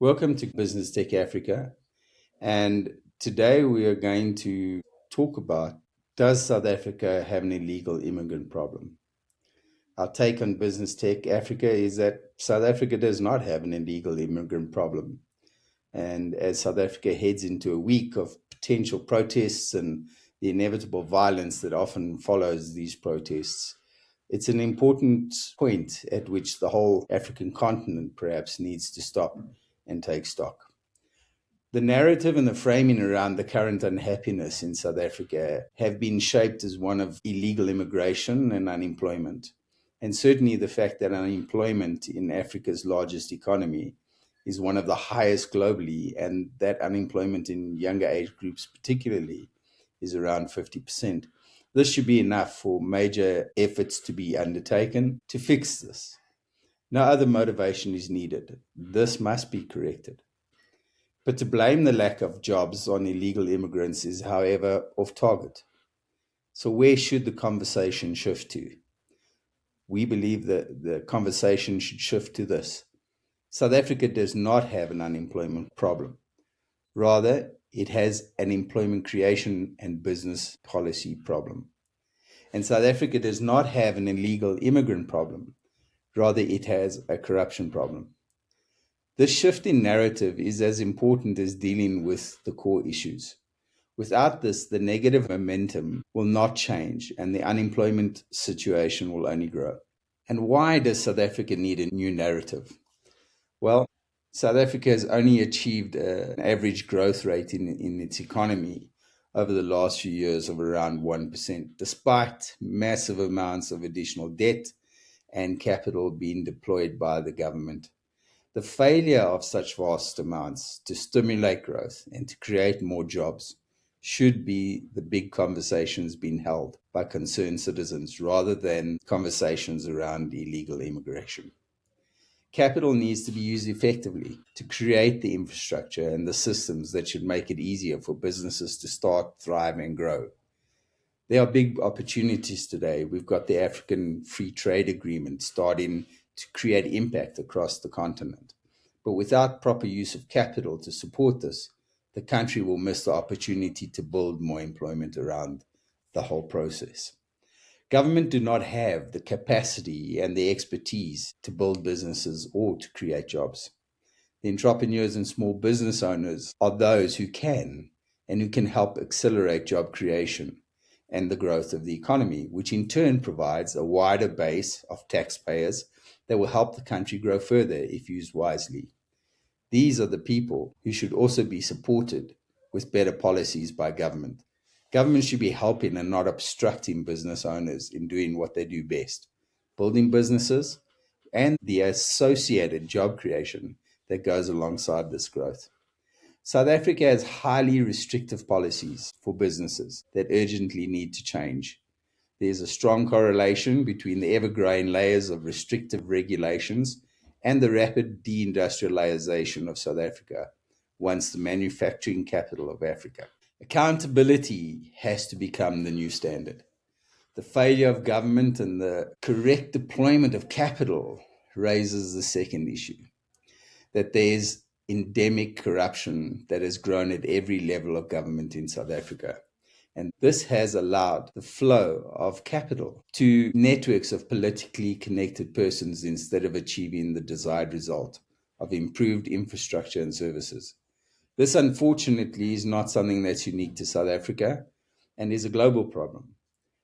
Welcome to Business Tech Africa. And today we are going to talk about, does South Africa have an illegal immigrant problem? Our take on Business Tech Africa is that South Africa does not have an illegal immigrant problem. And as South Africa heads into a week of potential protests and the inevitable violence that often follows these protests, it's an important point at which the whole African continent perhaps needs to stop and take stock. The narrative and the framing around the current unhappiness in South Africa have been shaped as one of illegal immigration and unemployment. And certainly the fact that unemployment in Africa's largest economy is one of the highest globally, and that unemployment in younger age groups, particularly, is around 50%. This should be enough for major efforts to be undertaken to fix this. No other motivation is needed. This must be corrected. But to blame the lack of jobs on illegal immigrants is, however, off target. So, where should the conversation shift to? We believe that the conversation should shift to this: South Africa does not have an unemployment problem. Rather, it has an employment creation and business policy problem. And South Africa does not have an illegal immigrant problem. Rather, it has a corruption problem. This shift in narrative is as important as dealing with the core issues. Without this, the negative momentum will not change and the unemployment situation will only grow. And why does South Africa need a new narrative? Well, South Africa has only achieved an average growth rate in its economy over the last few years of around 1%, despite massive amounts of additional debt and capital being deployed by the government. The failure of such vast amounts to stimulate growth and to create more jobs should be the big conversations being held by concerned citizens rather than conversations around illegal immigration. Capital needs to be used effectively to create the infrastructure and the systems that should make it easier for businesses to start, thrive, and grow. There are big opportunities today. We've got the African Free Trade Agreement starting to create impact across the continent. But without proper use of capital to support this, the country will miss the opportunity to build more employment around the whole process. Government do not have the capacity and the expertise to build businesses or to create jobs. The entrepreneurs and small business owners are those who can and who can help accelerate job creation and the growth of the economy, which in turn provides a wider base of taxpayers that will help the country grow further if used wisely. These are the people who should also be supported with better policies by government. Government should be helping and not obstructing business owners in doing what they do best, building businesses and the associated job creation that goes alongside this growth. South Africa has highly restrictive policies for businesses that urgently need to change. There's a strong correlation between the ever-growing layers of restrictive regulations and the rapid deindustrialization of South Africa, once the manufacturing capital of Africa. Accountability has to become the new standard. The failure of government and the correct deployment of capital raises the second issue, that there's endemic corruption that has grown at every level of government in South Africa. And this has allowed the flow of capital to networks of politically connected persons instead of achieving the desired result of improved infrastructure and services. This, unfortunately, is not something that's unique to South Africa and is a global problem.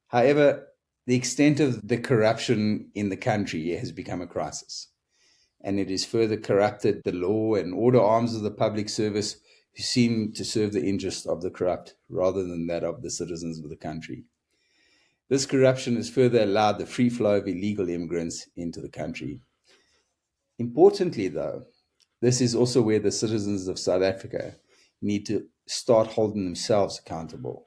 However, the extent of the corruption in the country has become a crisis, and it has further corrupted the law and order arms of the public service, who seem to serve the interests of the corrupt rather than that of the citizens of the country. This corruption has further allowed the free flow of illegal immigrants into the country. Importantly, though, this is also where the citizens of South Africa need to start holding themselves accountable.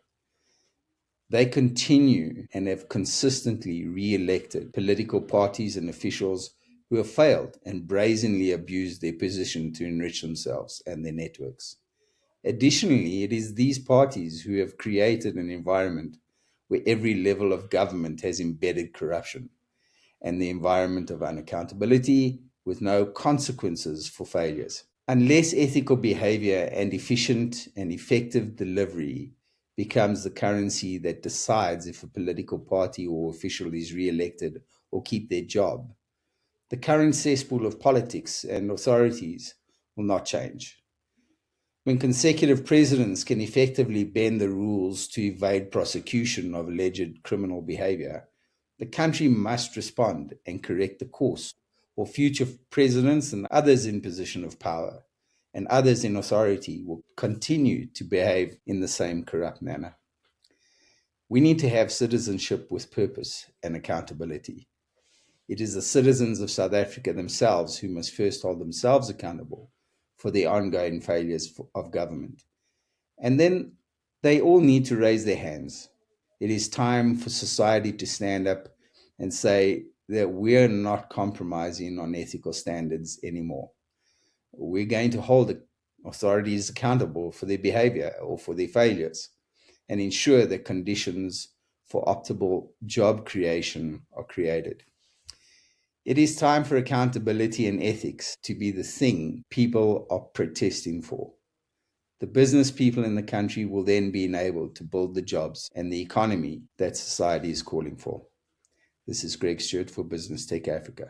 They continue and have consistently re-elected political parties and officials who have failed and brazenly abused their position to enrich themselves and their networks. Additionally, it is these parties who have created an environment where every level of government has embedded corruption and the environment of unaccountability with no consequences for failures. Unless ethical behavior and efficient and effective delivery becomes the currency that decides if a political party or official is re-elected or keep their job, the current cesspool of politics and authorities will not change. When consecutive presidents can effectively bend the rules to evade prosecution of alleged criminal behavior, the country must respond and correct the course, or future presidents and others in position of power and others in authority will continue to behave in the same corrupt manner. We need to have citizenship with purpose and accountability. It is the citizens of South Africa themselves who must first hold themselves accountable for the ongoing failures of government. And then they all need to raise their hands. It is time for society to stand up and say that we're not compromising on ethical standards anymore. We're going to hold the authorities accountable for their behavior or for their failures and ensure that conditions for optimal job creation are created. It is time for accountability and ethics to be the thing people are protesting for. The business people in the country will then be enabled to build the jobs and the economy that society is calling for. This is Greg Stewart for Business Tech Africa.